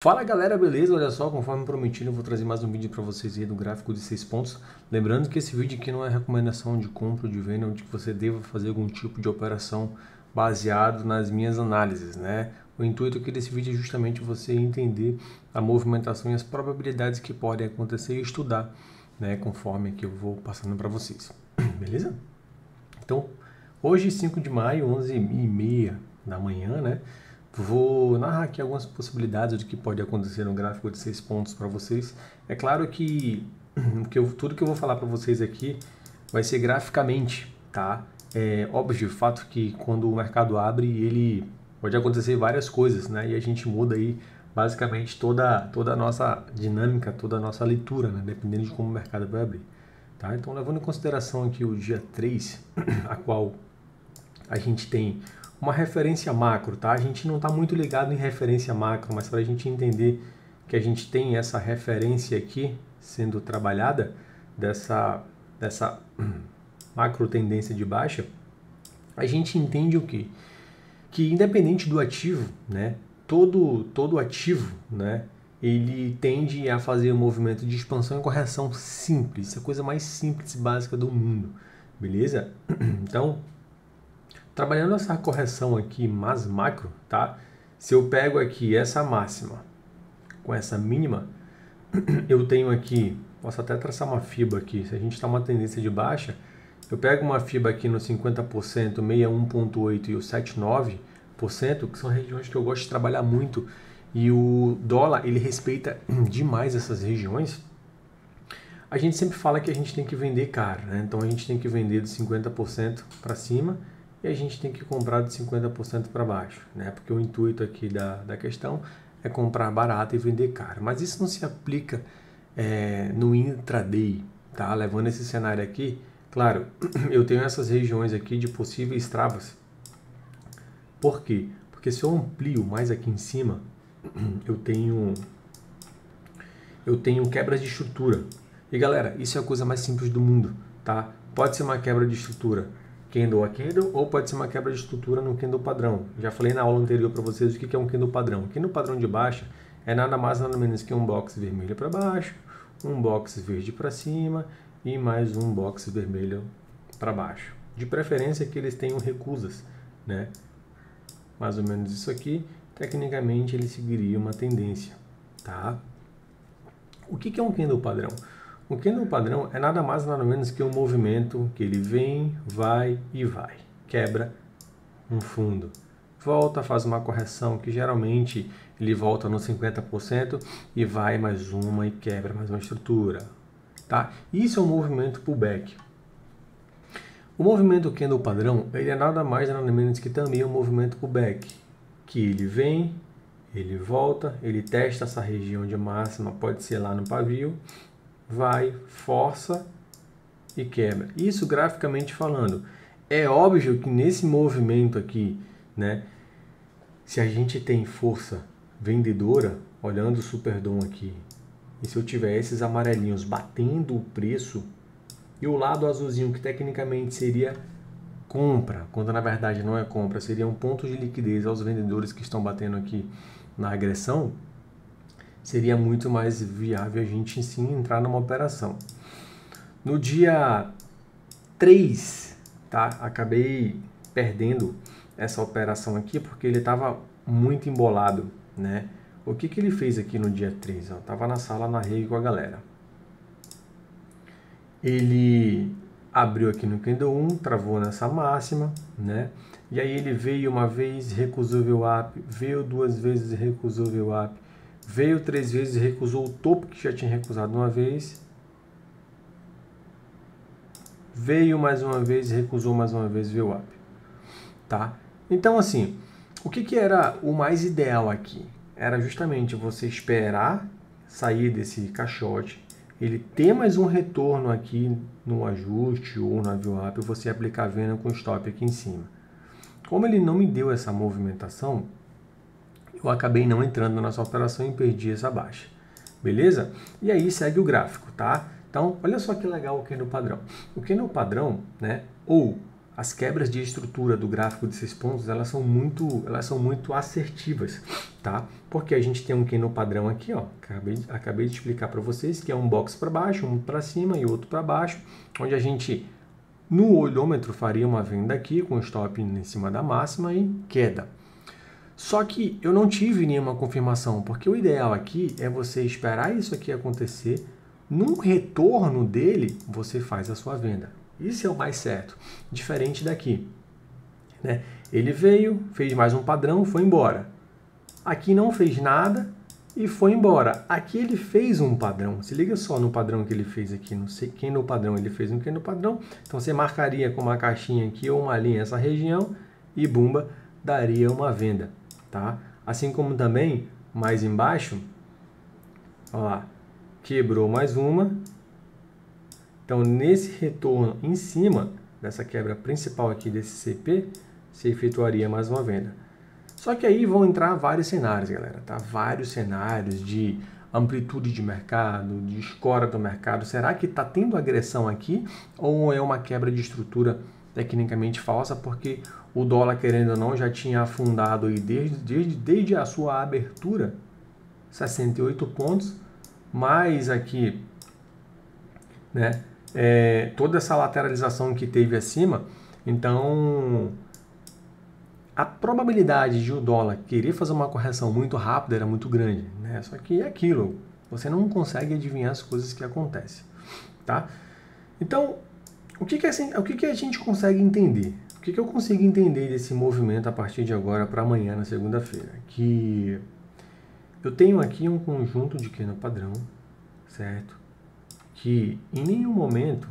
Fala galera, beleza? Olha só, conforme prometido, eu vou trazer mais um vídeo para vocês aí do gráfico de 6 pontos. Lembrando que esse vídeo aqui não é recomendação de compra ou de venda, onde você deva fazer algum tipo de operação baseado nas minhas análises, né? O intuito aqui desse vídeo é justamente você entender a movimentação e as probabilidades que podem acontecer e estudar, né? Conforme que eu vou passando para vocês, beleza? Então, hoje 5 de maio, 11h30 da manhã, né? Vou narrar aqui algumas possibilidades do que pode acontecer no gráfico de 6 pontos para vocês. É claro que, tudo que eu vou falar para vocês aqui vai ser graficamente, tá? É óbvio, o fato que quando o mercado abre, ele pode acontecer várias coisas, né? E a gente muda aí basicamente toda a nossa dinâmica, toda a nossa leitura, né? Dependendo de como o mercado vai abrir. Tá? Então, levando em consideração aqui o dia 3, a qual a gente tem uma referência macro, tá? A gente não está muito ligado em referência macro, mas para a gente entender que a gente tem essa referência aqui sendo trabalhada, dessa macro tendência de baixa, a gente entende o quê? Que independente do ativo, né? Todo ativo, né? Ele tende a fazer um movimento de expansão e correção simples, a coisa mais simples e básica do mundo, beleza? Então, trabalhando essa correção aqui mais macro, tá? Se eu pego aqui essa máxima com essa mínima, eu tenho aqui, posso até traçar uma FIBA aqui, se a gente está uma tendência de baixa, eu pego uma FIBA aqui no 50%, 61,8% e o 7,9%, que são regiões que eu gosto de trabalhar muito, e o dólar, ele respeita demais essas regiões. A gente sempre fala que a gente tem que vender caro, né? Então a gente tem que vender de 50% para cima e a gente tem que comprar de 50% para baixo, né? Porque o intuito aqui da questão é comprar barato e vender caro. Mas isso não se aplica no intraday, tá? Levando esse cenário aqui, claro, eu tenho essas regiões aqui de possíveis travas. Por quê? Porque se eu amplio mais aqui em cima, eu tenho quebras de estrutura. E galera, isso é a coisa mais simples do mundo, tá? Pode ser uma quebra de estrutura candle a candle ou pode ser uma quebra de estrutura no candle padrão. Já falei na aula anterior para vocês o que é um candle padrão. Candle padrão de baixa é nada mais nada menos que um box vermelho para baixo, um box verde para cima e mais um box vermelho para baixo. De preferência que eles tenham recusas, né? Mais ou menos isso aqui. Tecnicamente ele seguiria uma tendência, tá? O que é um candle padrão? O candle padrão é nada mais nada menos que um movimento que ele vem, vai e vai. Quebra um fundo. Volta, faz uma correção que geralmente ele volta no 50% e vai mais uma e quebra mais uma estrutura. Tá? Isso é um movimento pullback. O movimento candle padrão ele é nada mais nada menos que também um movimento pullback. Que ele vem, ele volta, ele testa essa região de máxima, pode ser lá no pavio, vai, força e quebra. Isso graficamente falando. É óbvio que nesse movimento aqui, né, se a gente tem força vendedora, olhando o Superdom aqui, e se eu tiver esses amarelinhos batendo o preço, e o lado azulzinho que tecnicamente seria compra, quando na verdade não é compra, seria um ponto de liquidez aos vendedores que estão batendo aqui na agressão, seria muito mais viável a gente sim entrar numa operação. No dia 3, tá? Acabei perdendo essa operação aqui porque ele estava muito embolado, né? O que ele fez aqui no dia 3? Eu tava na sala na rede com a galera. Ele abriu aqui no candle 1, travou nessa máxima, né? E aí ele veio uma vez, recusou o VWAP, veio duas vezes, recusou o VWAP, veio 3 vezes e recusou o topo que já tinha recusado uma vez. Veio mais uma vez e recusou mais uma vez o VWAP. Tá? Então, assim, o que era o mais ideal aqui? Era justamente você esperar sair desse caixote, ele ter mais um retorno aqui no ajuste ou na VWAP, você aplicar a venda com stop aqui em cima. Como ele não me deu essa movimentação, eu acabei não entrando nessa operação e perdi essa baixa. Beleza? E aí segue o gráfico, tá? Então, olha só que legal o candle padrão. O candle padrão, né, ou as quebras de estrutura do gráfico de 6 pontos, elas são muito assertivas, tá? Porque a gente tem um candle padrão aqui, ó, acabei de explicar para vocês que é um box para baixo, um para cima e outro para baixo, onde a gente no olhômetro faria uma venda aqui com stop em cima da máxima e queda. Só que eu não tive nenhuma confirmação, porque o ideal aqui é você esperar isso aqui acontecer, num retorno dele você faz a sua venda. Isso é o mais certo, diferente daqui, né? Ele veio, fez mais um padrão, foi embora. Aqui não fez nada e foi embora. Aqui ele fez um padrão. Se liga só no padrão que ele fez aqui. Não sei quem no padrão, ele fez um quem no padrão. Então você marcaria com uma caixinha aqui ou uma linha essa região e bumba, daria uma venda, tá? Assim como também mais embaixo, ó lá, quebrou mais uma. Então, nesse retorno em cima dessa quebra principal aqui desse CP, se efetuaria mais uma venda. Só que aí vão entrar vários cenários, galera, tá? Vários cenários de amplitude de mercado, de escora do mercado. Será que está tendo agressão aqui ou é uma quebra de estrutura tecnicamente falsa? Porque o dólar, querendo ou não, já tinha afundado aí desde a sua abertura, 68 pontos, mais aqui, né? Toda essa lateralização que teve acima, então a probabilidade de o dólar querer fazer uma correção muito rápida era muito grande, né? Só que é aquilo, você não consegue adivinhar as coisas que acontecem, tá? Então, o que a gente consegue entender? O que eu consigo entender desse movimento a partir de agora para amanhã, na segunda-feira? Que eu tenho aqui um conjunto de candle padrão, certo? Que em nenhum momento,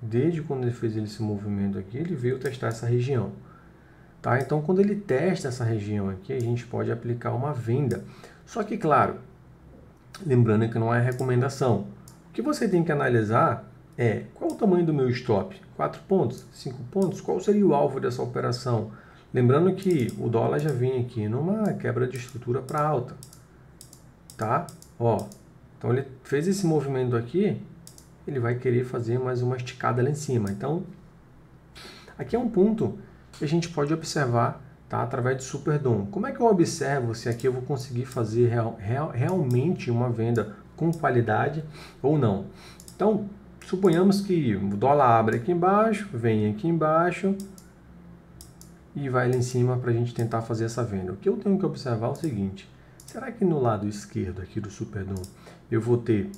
desde quando ele fez esse movimento aqui, ele veio testar essa região, tá? Então, quando ele testa essa região aqui, a gente pode aplicar uma venda. Só que, claro, lembrando que não é recomendação, o que você tem que analisar é qual o tamanho do meu stop? 4 pontos? 5 pontos? Qual seria o alvo dessa operação? Lembrando que o dólar já vem aqui numa quebra de estrutura para alta, tá? Ó. Então, ele fez esse movimento aqui, ele vai querer fazer mais uma esticada lá em cima. Então, aqui é um ponto que a gente pode observar, tá, através do Superdom. Como é que eu observo se aqui eu vou conseguir fazer realmente uma venda com qualidade ou não? Então, suponhamos que o dólar abre aqui embaixo, vem aqui embaixo e vai lá em cima para a gente tentar fazer essa venda. O que eu tenho que observar é o seguinte: será que no lado esquerdo aqui do Superdom eu vou ter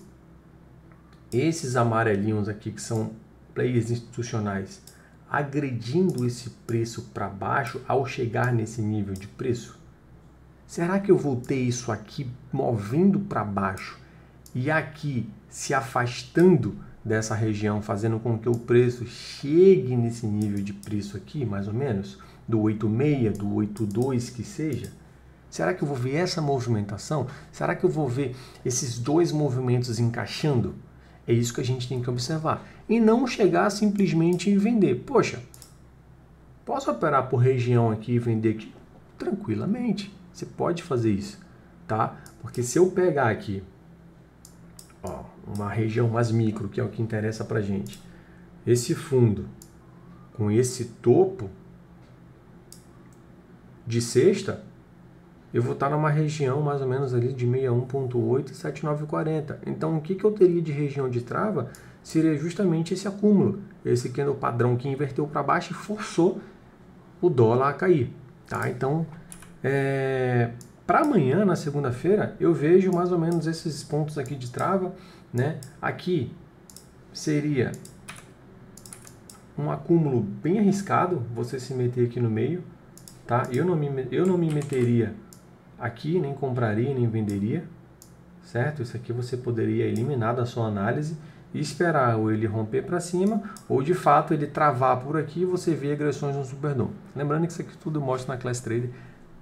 esses amarelinhos aqui que são players institucionais agredindo esse preço para baixo ao chegar nesse nível de preço? Será que eu vou ter isso aqui movendo para baixo e aqui se afastando dessa região, fazendo com que o preço chegue nesse nível de preço aqui, mais ou menos, do 86, do 82 que seja? Será que eu vou ver essa movimentação? Será que eu vou ver esses dois movimentos encaixando? É isso que a gente tem que observar. E não chegar simplesmente e vender. Poxa, posso operar por região aqui e vender aqui? Tranquilamente. Você pode fazer isso, tá? Porque se eu pegar aqui, ó, uma região mais micro, que é o que interessa pra gente, esse fundo com esse topo de sexta, eu vou estar numa região mais ou menos ali de 61.8 e 7940. Então, o que eu teria de região de trava seria justamente esse acúmulo, esse candle padrão que inverteu para baixo e forçou o dólar a cair, tá? Então, para amanhã, na segunda-feira, eu vejo mais ou menos esses pontos aqui de trava, né? Aqui seria um acúmulo bem arriscado, você se meter aqui no meio, tá? Eu não me meteria aqui, nem compraria, nem venderia, certo? Isso aqui você poderia eliminar da sua análise e esperar ou ele romper para cima ou de fato ele travar por aqui e você vê agressões no Superdom. Lembrando que isso aqui tudo eu mostro na Class Trader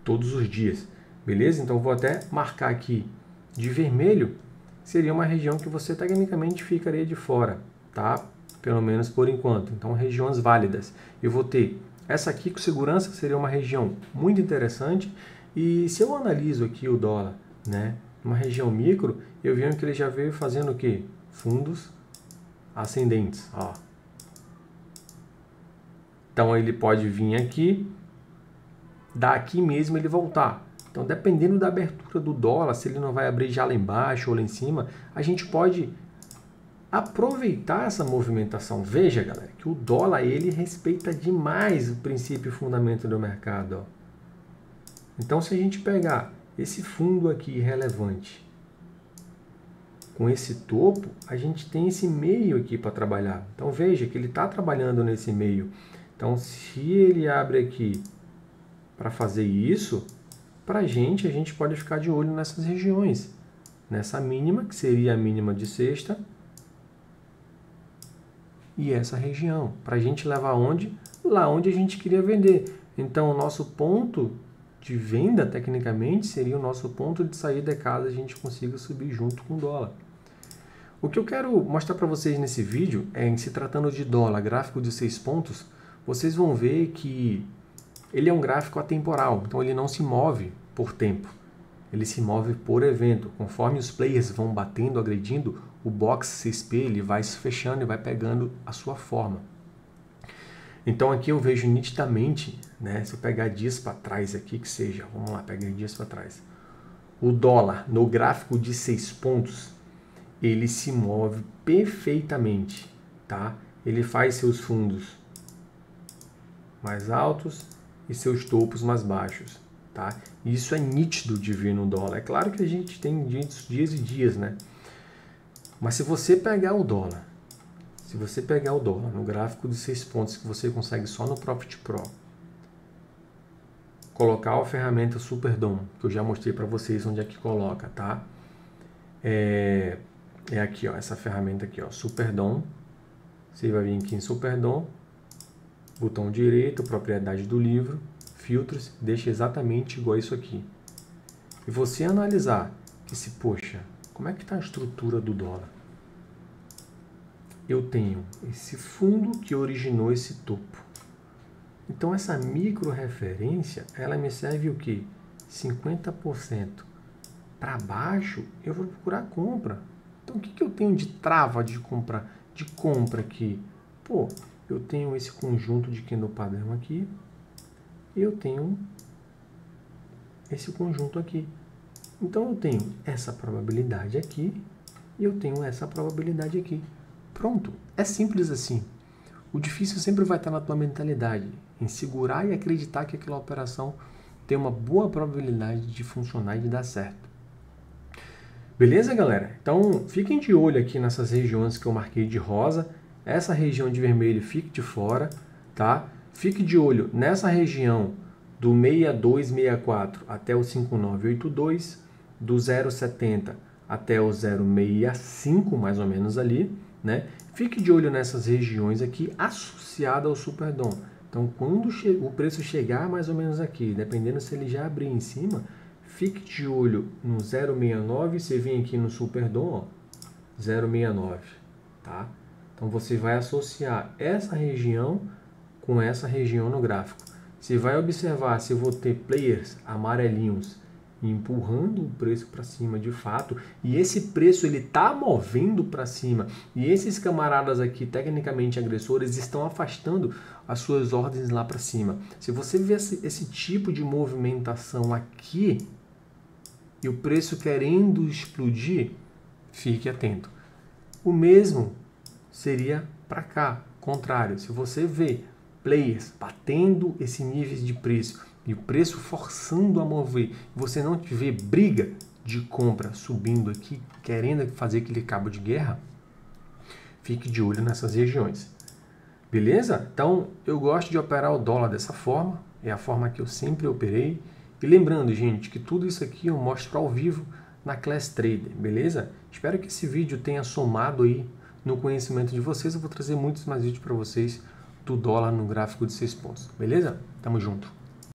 todos os dias, beleza? Então eu vou até marcar aqui de vermelho, seria uma região que você tecnicamente ficaria de fora, tá? Pelo menos por enquanto. Então regiões válidas. Eu vou ter essa aqui com segurança, seria uma região muito interessante. E se eu analiso aqui o dólar, né, uma região micro, eu vejo que ele já veio fazendo o quê? Fundos ascendentes, ó. Então ele pode vir aqui, daqui mesmo ele voltar. Então dependendo da abertura do dólar, se ele não vai abrir já lá embaixo ou lá em cima, a gente pode aproveitar essa movimentação. Veja, galera, que o dólar ele respeita demais o princípio e fundamento do mercado. Ó. Então se a gente pegar esse fundo aqui relevante com esse topo, a gente tem esse meio aqui para trabalhar. Então veja que ele está trabalhando nesse meio. Então se ele abre aqui para fazer isso, para a gente pode ficar de olho nessas regiões. Nessa mínima, que seria a mínima de sexta, e essa região. Para a gente levar onde? Lá onde a gente queria vender. Então o nosso ponto de venda, tecnicamente, seria o nosso ponto de saída caso a gente consiga subir junto com o dólar. O que eu quero mostrar para vocês nesse vídeo é, em se tratando de dólar, gráfico de 6 pontos, vocês vão ver que ele é um gráfico atemporal, então ele não se move por tempo, ele se move por evento. Conforme os players vão batendo, agredindo, o box CSP ele vai se fechando e vai pegando a sua forma. Então aqui eu vejo nitidamente, né, se eu pegar dias para trás aqui, que seja, vamos lá, pegar dias para trás, o dólar no gráfico de 6 pontos, ele se move perfeitamente, tá? Ele faz seus fundos mais altos e seus topos mais baixos, tá? Isso é nítido de ver no dólar. É claro que a gente tem dias e dias, né? Mas se você pegar o dólar, no gráfico de 6 pontos que você consegue só no Profit Pro, colocar a ferramenta Super DOM, que eu já mostrei para vocês onde é que coloca, tá? É aqui, ó, essa ferramenta aqui, ó, Super DOM. Você vai vir aqui em Super DOM, botão direito, propriedade do livro, filtros, deixa exatamente igual isso aqui. E você analisar que se, poxa, como é que está a estrutura do dólar? Eu tenho esse fundo que originou esse topo. Então essa micro referência, ela me serve o quê? 50% para baixo, eu vou procurar compra. Então o que eu tenho de trava de compra aqui? Pô, eu tenho esse conjunto de candle padrão aqui, e eu tenho esse conjunto aqui. Então eu tenho essa probabilidade aqui, e eu tenho essa probabilidade aqui. Pronto, é simples assim. O difícil sempre vai estar na tua mentalidade, em segurar e acreditar que aquela operação tem uma boa probabilidade de funcionar e de dar certo. Beleza, galera? Então, fiquem de olho aqui nessas regiões que eu marquei de rosa. Essa região de vermelho fique de fora, tá? Fique de olho nessa região do 6264 até o 5982, do 070 até o 065, mais ou menos ali, né? Fique de olho nessas regiões aqui associadas ao Super DOM. Então, quando o preço chegar mais ou menos aqui, dependendo se ele já abrir em cima, fique de olho no 069, você vem aqui no Super DOM, ó, 069, tá? Então você vai associar essa região com essa região no gráfico. Você vai observar se eu vou ter players amarelinhos empurrando o preço para cima de fato, e esse preço ele está movendo para cima, e esses camaradas aqui, tecnicamente agressores, estão afastando as suas ordens lá para cima. Se você vê esse tipo de movimentação aqui, e o preço querendo explodir, fique atento. O mesmo seria para cá, contrário. Se você vê players batendo esse nível de preço e o preço forçando a mover, você não vê briga de compra subindo aqui, querendo fazer aquele cabo de guerra, fique de olho nessas regiões. Beleza? Então, eu gosto de operar o dólar dessa forma, é a forma que eu sempre operei. E lembrando, gente, que tudo isso aqui eu mostro ao vivo na Class Trader, beleza? Espero que esse vídeo tenha somado aí no conhecimento de vocês. Eu vou trazer muitos mais vídeos para vocês do dólar no gráfico de 6 pontos, beleza? Tamo junto!